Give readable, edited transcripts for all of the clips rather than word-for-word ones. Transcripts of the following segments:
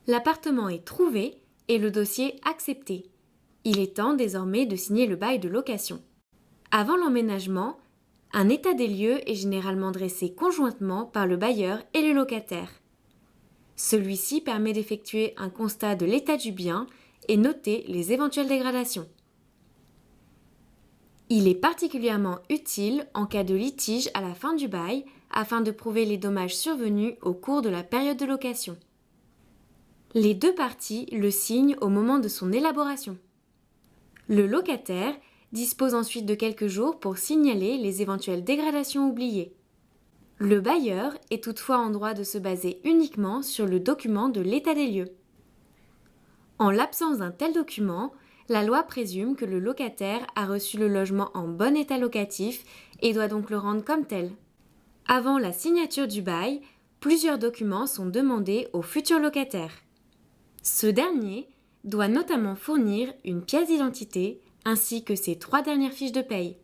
L'appartement est trouvé et le dossier accepté. Il est temps désormais de signer le bail de location. Avant l'emménagement, un état des lieux est généralement dressé conjointement par le bailleur et le locataire. Celui-ci permet d'effectuer un constat de l'état du bien et noter les éventuelles dégradations. Il est particulièrement utile en cas de litige à la fin du bail afin de prouver les dommages survenus au cours de la période de location. Les deux parties le signent au moment de son élaboration. Le locataire dispose ensuite de quelques jours pour signaler les éventuelles dégradations oubliées. Le bailleur est toutefois en droit de se baser uniquement sur le document de l'état des lieux. En l'absence d'un tel document, la loi présume que le locataire a reçu le logement en bon état locatif et doit donc le rendre comme tel. Avant la signature du bail, plusieurs documents sont demandés au futur locataire. Ce dernier doit notamment fournir une pièce d'identité ainsi que ses 3 dernières fiches de paye.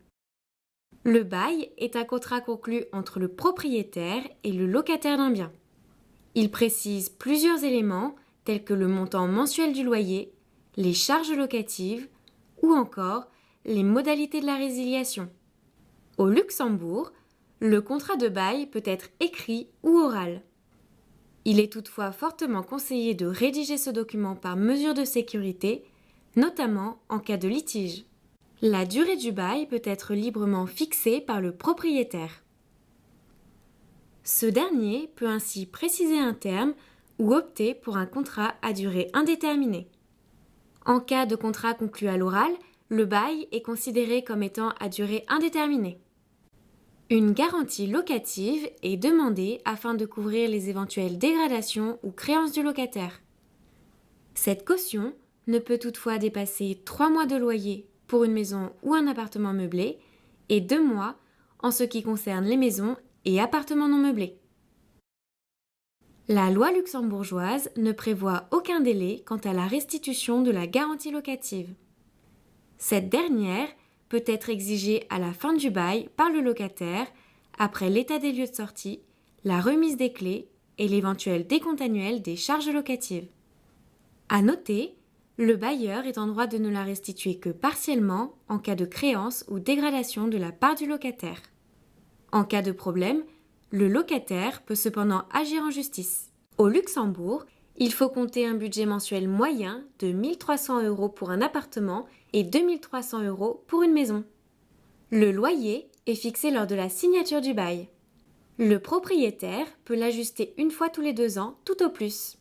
Le bail est un contrat conclu entre le propriétaire et le locataire d'un bien. Il précise plusieurs éléments tels que le montant mensuel du loyer, les charges locatives ou encore les modalités de la résiliation. Au Luxembourg, le contrat de bail peut être écrit ou oral. Il est toutefois fortement conseillé de rédiger ce document par mesure de sécurité, notamment en cas de litige. La durée du bail peut être librement fixée par le propriétaire. Ce dernier peut ainsi préciser un terme ou opter pour un contrat à durée indéterminée. En cas de contrat conclu à l'oral, le bail est considéré comme étant à durée indéterminée. Une garantie locative est demandée afin de couvrir les éventuelles dégradations ou créances du locataire. Cette caution ne peut toutefois dépasser 3 mois de loyer pour une maison ou un appartement meublé et 2 mois en ce qui concerne les maisons et appartements non meublés. La loi luxembourgeoise ne prévoit aucun délai quant à la restitution de la garantie locative. Cette dernière peut être exigée à la fin du bail par le locataire après l'état des lieux de sortie, la remise des clés et l'éventuel décompte annuel des charges locatives. À noter, le bailleur est en droit de ne la restituer que partiellement en cas de créance ou dégradation de la part du locataire. En cas de problème, le locataire peut cependant agir en justice. Au Luxembourg, il faut compter un budget mensuel moyen de 1 300 € pour un appartement et 2 300 € pour une maison. Le loyer est fixé lors de la signature du bail. Le propriétaire peut l'ajuster une fois tous les 2 ans, tout au plus.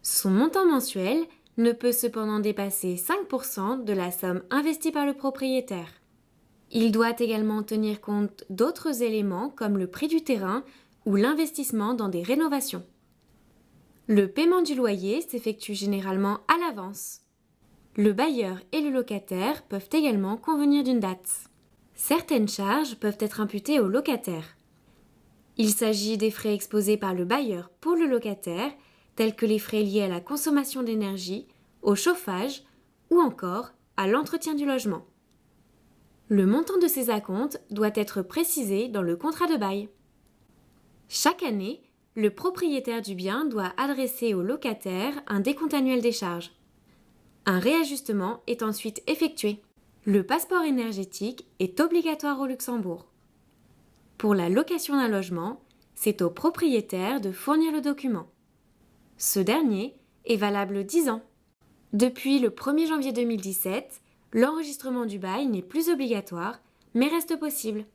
Son montant mensuel ne peut cependant dépasser 5% de la somme investie par le propriétaire. Il doit également tenir compte d'autres éléments comme le prix du terrain ou l'investissement dans des rénovations. Le paiement du loyer s'effectue généralement à l'avance. Le bailleur et le locataire peuvent également convenir d'une date. Certaines charges peuvent être imputées au locataire. Il s'agit des frais exposés par le bailleur pour le locataire, tels que les frais liés à la consommation d'énergie, au chauffage ou encore à l'entretien du logement. Le montant de ces acomptes doit être précisé dans le contrat de bail. Chaque année, le propriétaire du bien doit adresser au locataire un décompte annuel des charges. Un réajustement est ensuite effectué. Le passeport énergétique est obligatoire au Luxembourg. Pour la location d'un logement, c'est au propriétaire de fournir le document. Ce dernier est valable 10 ans. Depuis le 1er janvier 2017, l'enregistrement du bail n'est plus obligatoire, mais reste possible.